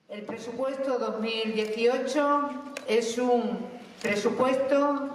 El presupuesto 2018 es un presupuesto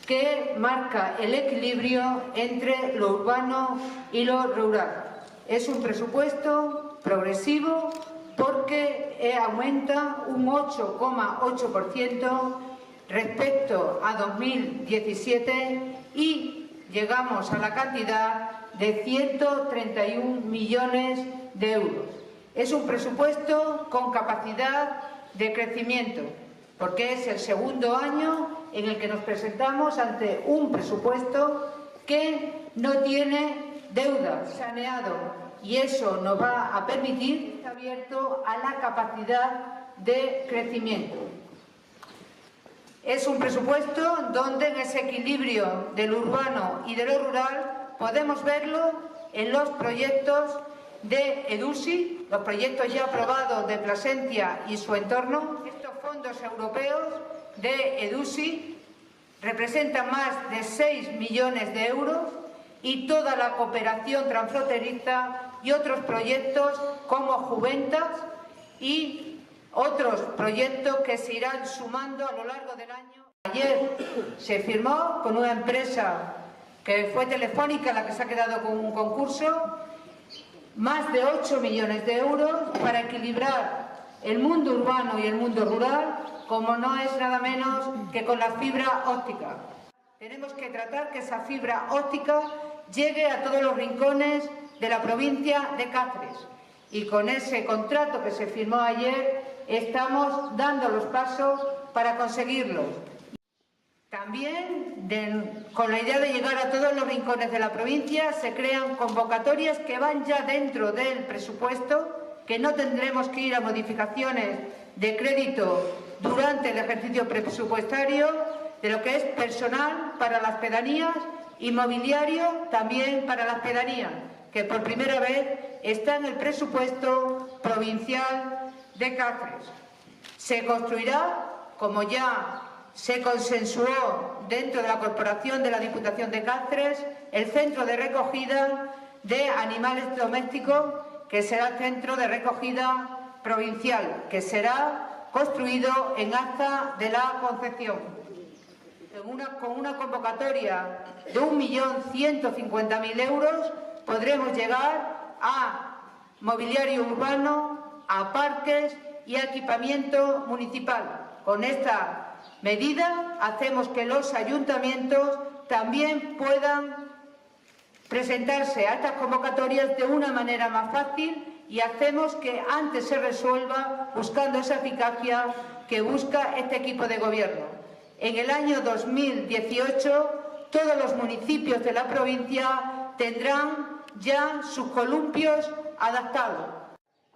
que marca el equilibrio entre lo urbano y lo rural. Es un presupuesto progresivo porque aumenta un 8,8% respecto a 2017 y llegamos a la cantidad de 131 millones de euros. Es un presupuesto con capacidad de crecimiento, porque es el segundo año en el que nos presentamos ante un presupuesto que no tiene deuda, saneado, y eso nos va a permitir estar abierto a la capacidad de crecimiento. Es un presupuesto donde en ese equilibrio de lo urbano y de lo rural podemos verlo en los proyectos de EDUSI, los proyectos ya aprobados de Plasencia y su entorno. Estos fondos europeos de EDUSI representan más de 6 millones de euros y toda la cooperación transfronteriza y otros proyectos como Juventas y otros proyectos que se irán sumando a lo largo del año. Ayer se firmó con una empresa que fue Telefónica, la que se ha quedado con un concurso, más de 8 millones de euros para equilibrar el mundo urbano y el mundo rural, como no es nada menos que con la fibra óptica. Tenemos que tratar que esa fibra óptica llegue a todos los rincones de la provincia de Cáceres. Y con ese contrato que se firmó ayer estamos dando los pasos para conseguirlo. También, con la idea de llegar a todos los rincones de la provincia, se crean convocatorias que van ya dentro del presupuesto, que no tendremos que ir a modificaciones de crédito durante el ejercicio presupuestario, de lo que es personal para las pedanías y mobiliario también para las pedanías, que por primera vez está en el presupuesto provincial de Cáceres. Se construirá, como ya se consensuó dentro de la Corporación de la Diputación de Cáceres, el centro de recogida de animales domésticos, que será el centro de recogida provincial, que será construido en Acta de la Concepción. Con una convocatoria de 1.150.000 euros podremos llegar a mobiliario urbano, a parques y a equipamiento municipal. Con esta medida hacemos que los ayuntamientos también puedan presentarse a estas convocatorias de una manera más fácil y hacemos que antes se resuelva buscando esa eficacia que busca este equipo de gobierno. En el año 2018 todos los municipios de la provincia tendrán ya sus columpios adaptados.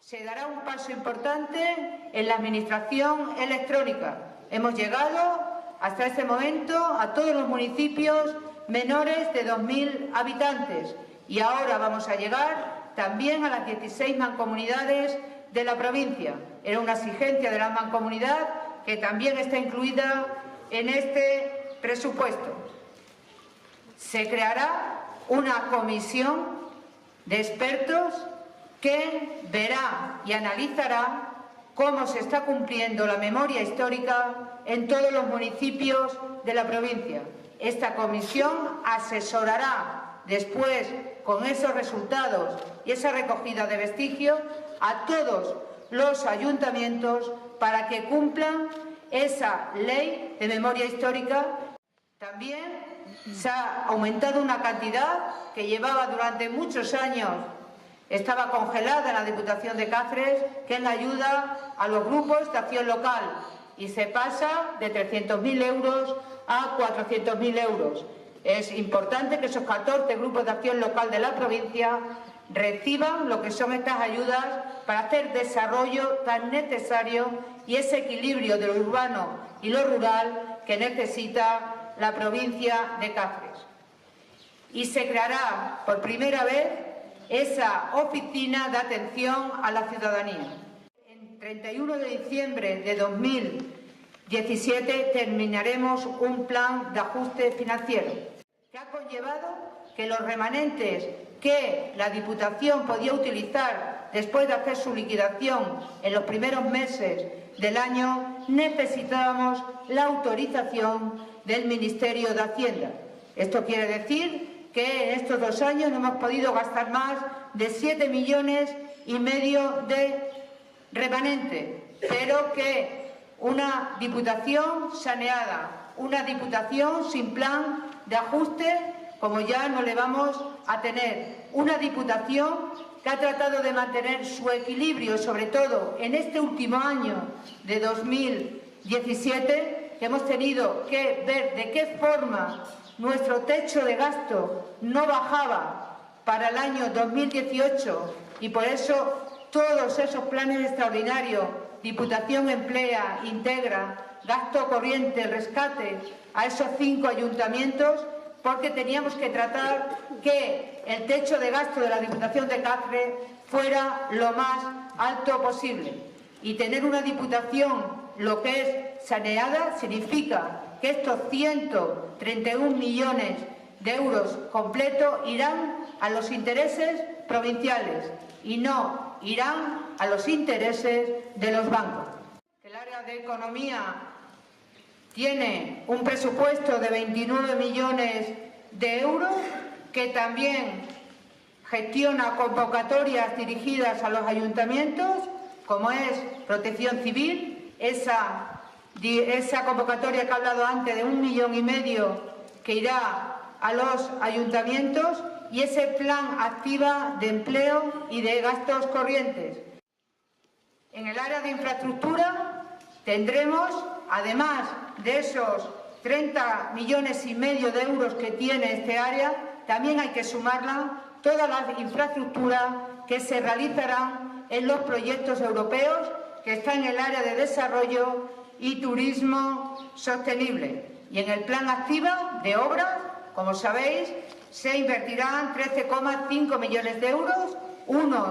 Se dará un paso importante en la administración electrónica. Hemos llegado hasta este momento a todos los municipios menores de 2.000 habitantes y ahora vamos a llegar también a las 16 mancomunidades de la provincia. Era una exigencia de la mancomunidad que también está incluida en este presupuesto. Se creará una comisión de expertos que verá y analizará cómo se está cumpliendo la memoria histórica en todos los municipios de la provincia. Esta comisión asesorará después, con esos resultados y esa recogida de vestigios, a todos los ayuntamientos para que cumplan esa ley de memoria histórica. También se ha aumentado una cantidad que llevaba durante muchos años, estaba congelada en la Diputación de Cáceres, que es la ayuda a los grupos de acción local, y se pasa de 300.000 euros a 400.000 euros. Es importante que esos 14 grupos de acción local de la provincia reciban lo que son estas ayudas para hacer desarrollo tan necesario y ese equilibrio de lo urbano y lo rural que necesita la provincia de Cáceres. Y se creará por primera vez esa oficina de atención a la ciudadanía. El 31 de diciembre de 2017 terminaremos un plan de ajuste financiero que ha conllevado que los remanentes que la Diputación podía utilizar después de hacer su liquidación en los primeros meses del año, necesitábamos la autorización del Ministerio de Hacienda. Esto quiere decir que en estos 2 años no hemos podido gastar más de 7,5 millones de remanente, pero que una Diputación saneada, una Diputación sin plan de ajuste, como ya no le vamos a tener, una Diputación que ha tratado de mantener su equilibrio, sobre todo en este último año de 2017, que hemos tenido que ver de qué forma nuestro techo de gasto no bajaba para el año 2018 y por eso todos esos planes extraordinarios, Diputación emplea, integra, gasto corriente, rescate a esos 5 ayuntamientos, porque teníamos que tratar que el techo de gasto de la Diputación de Cáceres fuera lo más alto posible. Y tener una Diputación, lo que es saneada, significa que estos 131 millones de euros completos irán a los intereses provinciales y no irán a los intereses de los bancos. El área de Economía tiene un presupuesto de 29 millones de euros que también gestiona convocatorias dirigidas a los ayuntamientos, como es Protección Civil, esa convocatoria que he hablado antes de 1,5 millones que irá a los ayuntamientos, y ese plan Activa de empleo y de gastos corrientes. En el área de infraestructura tendremos, además de esos 30,5 millones de euros que tiene este área, también hay que sumarla todas las infraestructuras que se realizarán en los proyectos europeos que están en el área de desarrollo y turismo sostenible. Y en el plan Activa de obras, como sabéis, se invertirán 13,5 millones de euros, unos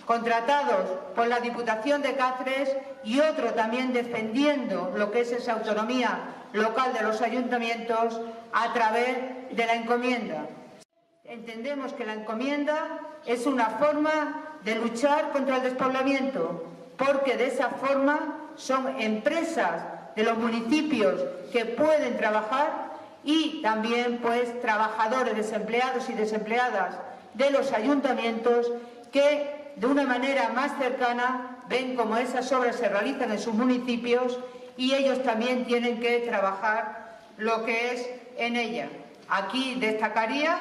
contratados por la Diputación de Cáceres y otro también defendiendo lo que es esa autonomía local de los ayuntamientos a través de la encomienda. Entendemos que la encomienda es una forma de luchar contra el despoblamiento, porque de esa forma son empresas de los municipios que pueden trabajar y también pues trabajadores desempleados y desempleadas de los ayuntamientos que de una manera más cercana ven cómo esas obras se realizan en sus municipios y ellos también tienen que trabajar lo que es en ella. Aquí destacaría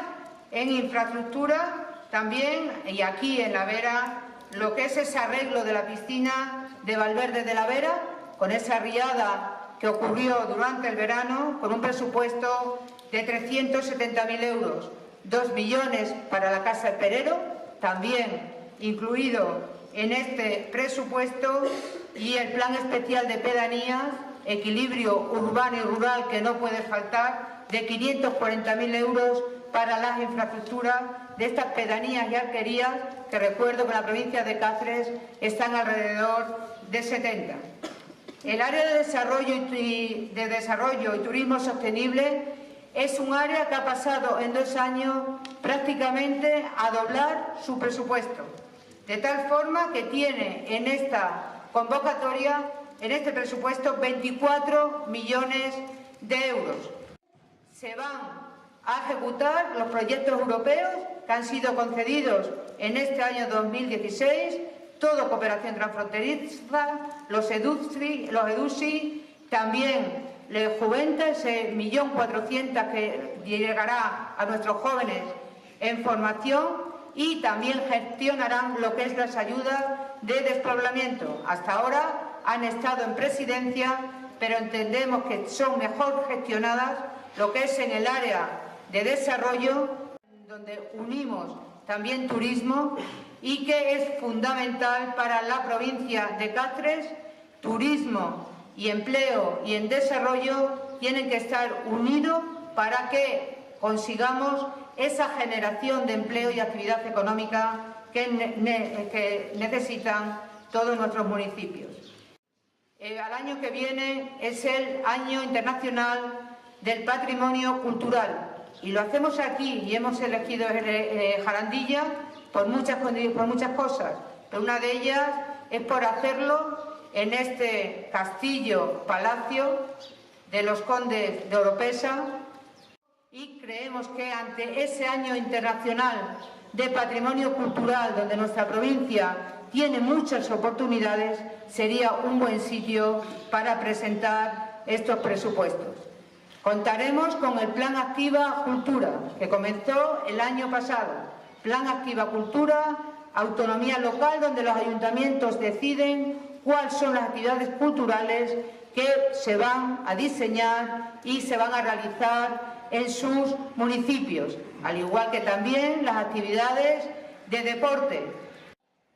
en infraestructura también, y aquí en La Vera, lo que es ese arreglo de la piscina de Valverde de la Vera, con esa riada que ocurrió durante el verano, con un presupuesto de 370.000 euros, 2 millones para la Casa del Perero, también incluido en este presupuesto, y el plan especial de pedanías, equilibrio urbano y rural que no puede faltar, de 540.000 euros para las infraestructuras de estas pedanías y alquerías, que recuerdo que en la provincia de Cáceres están alrededor de 70. El área de desarrollo y turismo sostenible es un área que ha pasado en 2 años prácticamente a doblar su presupuesto, de tal forma que tiene en esta convocatoria, en este presupuesto, 24 millones de euros. Se van a ejecutar los proyectos europeos que han sido concedidos en este año 2016, todo cooperación transfronteriza, los EDUSI, también la Juventa, ese 1.400.000 que llegará a nuestros jóvenes en formación, y también gestionarán lo que es las ayudas de despoblamiento. Hasta ahora han estado en presidencia, pero entendemos que son mejor gestionadas lo que es en el área de desarrollo, donde unimos también turismo, y que es fundamental para la provincia de Cáceres. Turismo y empleo y en desarrollo tienen que estar unidos para que consigamos esa generación de empleo y actividad económica que necesitan todos nuestros municipios. Al año que viene es el Año Internacional del Patrimonio Cultural y lo hacemos aquí, y hemos elegido Jarandilla por muchas cosas, pero una de ellas es por hacerlo en este castillo-palacio de los condes de Oropesa, y creemos que ante ese año internacional de patrimonio cultural, donde nuestra provincia tiene muchas oportunidades, sería un buen sitio para presentar estos presupuestos. Contaremos con el Plan Activa Cultura, que comenzó el año pasado. Plan Activa Cultura, autonomía local, donde los ayuntamientos deciden cuáles son las actividades culturales que se van a diseñar y se van a realizar en sus municipios, al igual que también las actividades de deporte.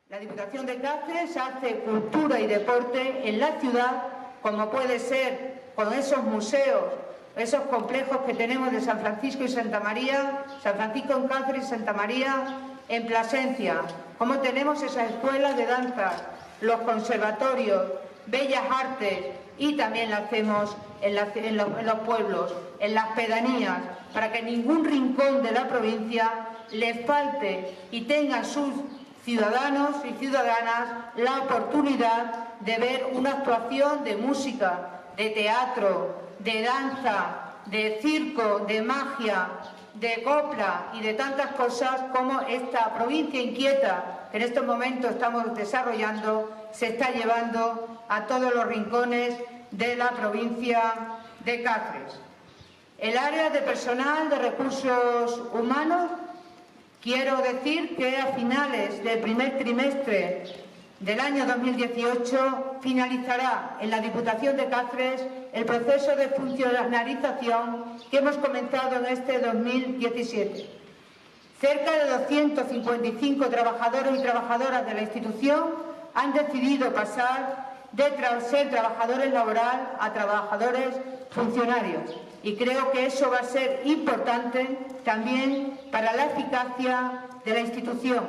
La Diputación de Cáceres hace cultura y deporte en la ciudad, como puede ser con esos museos, esos complejos que tenemos de San Francisco y Santa María, San Francisco en Cáceres y Santa María en Plasencia, como tenemos esas escuelas de danza, los conservatorios, bellas artes, y también la hacemos en los pueblos, en las pedanías, para que ningún rincón de la provincia les falte y tengan sus ciudadanos y ciudadanas la oportunidad de ver una actuación de música, de teatro, de danza, de circo, de magia, de copla y de tantas cosas como esta provincia inquieta que en estos momentos estamos desarrollando se está llevando a todos los rincones de la provincia de Cáceres. El área de personal de recursos humanos, quiero decir que a finales del primer trimestre del año 2018 finalizará en la Diputación de Cáceres el proceso de funcionarización que hemos comenzado en este 2017. Cerca de 255 trabajadores y trabajadoras de la institución han decidido pasar de ser trabajadores laborales a trabajadores funcionarios, y creo que eso va a ser importante también para la eficacia de la institución.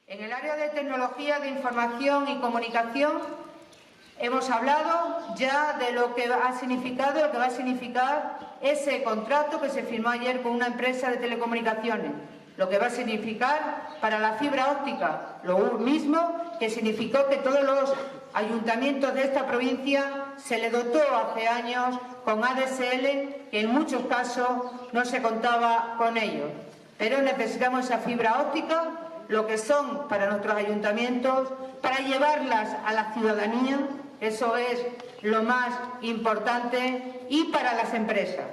En el área de tecnología de información y comunicación hemos hablado ya de lo que ha significado, lo que va a significar ese contrato que se firmó ayer con una empresa de telecomunicaciones, lo que va a significar para la fibra óptica, lo mismo que significó que todos los ayuntamientos de esta provincia se le dotó hace años con ADSL, que en muchos casos no se contaba con ellos. Pero necesitamos esa fibra óptica, lo que son para nuestros ayuntamientos, para llevarlas a la ciudadanía, eso es lo más importante, y para las empresas.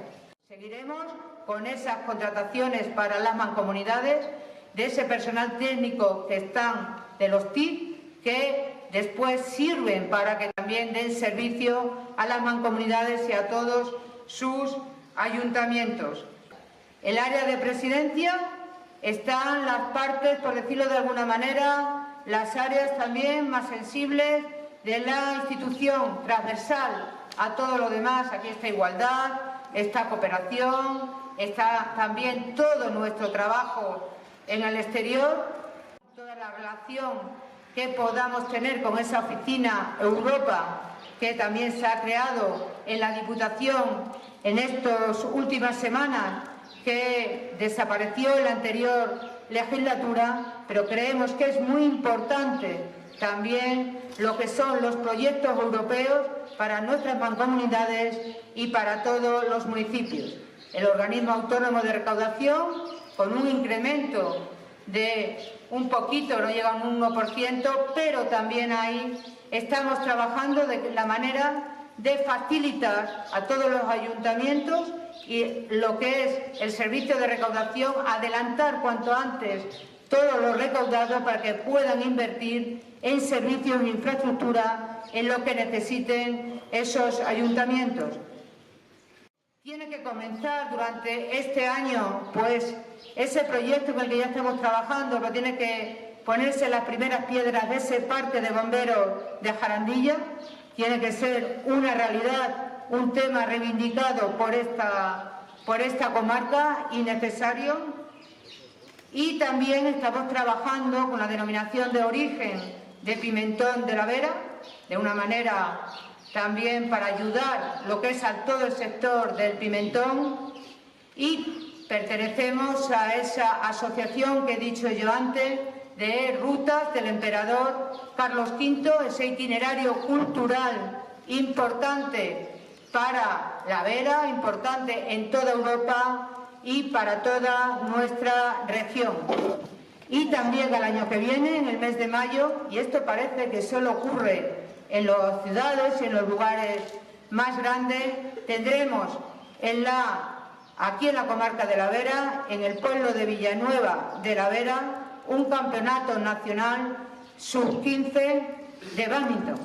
Seguiremos con esas contrataciones para las mancomunidades, de ese personal técnico que están de los TIC, que después sirven para que también den servicio a las mancomunidades y a todos sus ayuntamientos. El área de presidencia están las partes, por decirlo de alguna manera, las áreas también más sensibles de la institución, transversal a todo lo demás. Aquí está igualdad, está cooperación, está también todo nuestro trabajo en el exterior, toda la relación que podamos tener con esa oficina Europa que también se ha creado en la Diputación en estas últimas semanas, que desapareció en la anterior legislatura, pero creemos que es muy importante también lo que son los proyectos europeos para nuestras mancomunidades y para todos los municipios. El organismo autónomo de recaudación, con un incremento de un poquito, no llega a un 1%, pero también ahí estamos trabajando de la manera de facilitar a todos los ayuntamientos y lo que es el servicio de recaudación, adelantar cuanto antes todo lo recaudado para que puedan invertir en servicios e infraestructura en lo que necesiten esos ayuntamientos. Tiene que comenzar durante este año, pues, ese proyecto con el que ya estamos trabajando, pero tiene que ponerse las primeras piedras de ese parque de bomberos de Jarandilla. Tiene que ser una realidad, un tema reivindicado por esta comarca y necesario. Y también estamos trabajando con la denominación de origen de Pimentón de la Vera, de una manera también para ayudar lo que es a todo el sector del pimentón, y pertenecemos a esa asociación que he dicho yo antes, de rutas del emperador Carlos V, ese itinerario cultural importante para la Vera, importante en toda Europa y para toda nuestra región. Y también al año que viene, en el mes de mayo, y esto parece que solo ocurre en las ciudades y en los lugares más grandes, tendremos aquí en la comarca de la Vera, en el pueblo de Villanueva de la Vera, un campeonato nacional sub-15 de bádminton,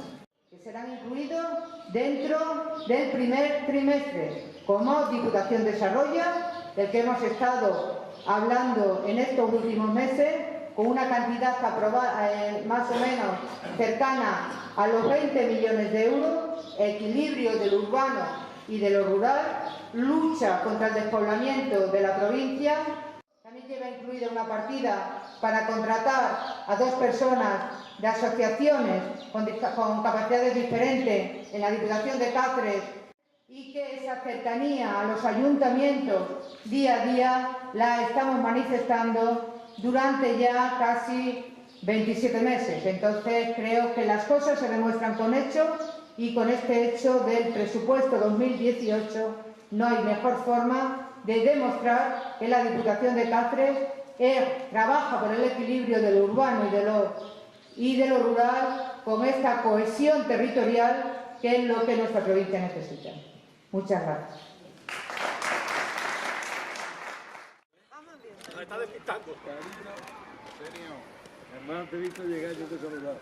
que serán incluidos dentro del primer trimestre, como Diputación Desarrolla, del que hemos estado hablando en estos últimos meses, con una cantidad aprobada, más o menos cercana a los 20 millones de euros, equilibrio de lo urbano y de lo rural, lucha contra el despoblamiento de la provincia. También lleva incluida una partida para contratar a 2 personas de asociaciones con capacidades diferentes en la Diputación de Cáceres, y que esa cercanía a los ayuntamientos día a día la estamos manifestando durante ya casi 27 meses. Entonces creo que las cosas se demuestran con hechos, y con este hecho del presupuesto 2018 no hay mejor forma de demostrar que la Diputación de Cáceres trabaja por el equilibrio de lo urbano y de lo rural, con esta cohesión territorial que es lo que nuestra provincia necesita. Muchas gracias. Me está despistando. Hermano, te he visto llegar, yo te he saludado.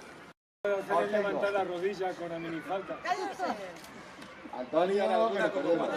Hacer levantar la rodilla con la minifalda. Antonio, Antonio.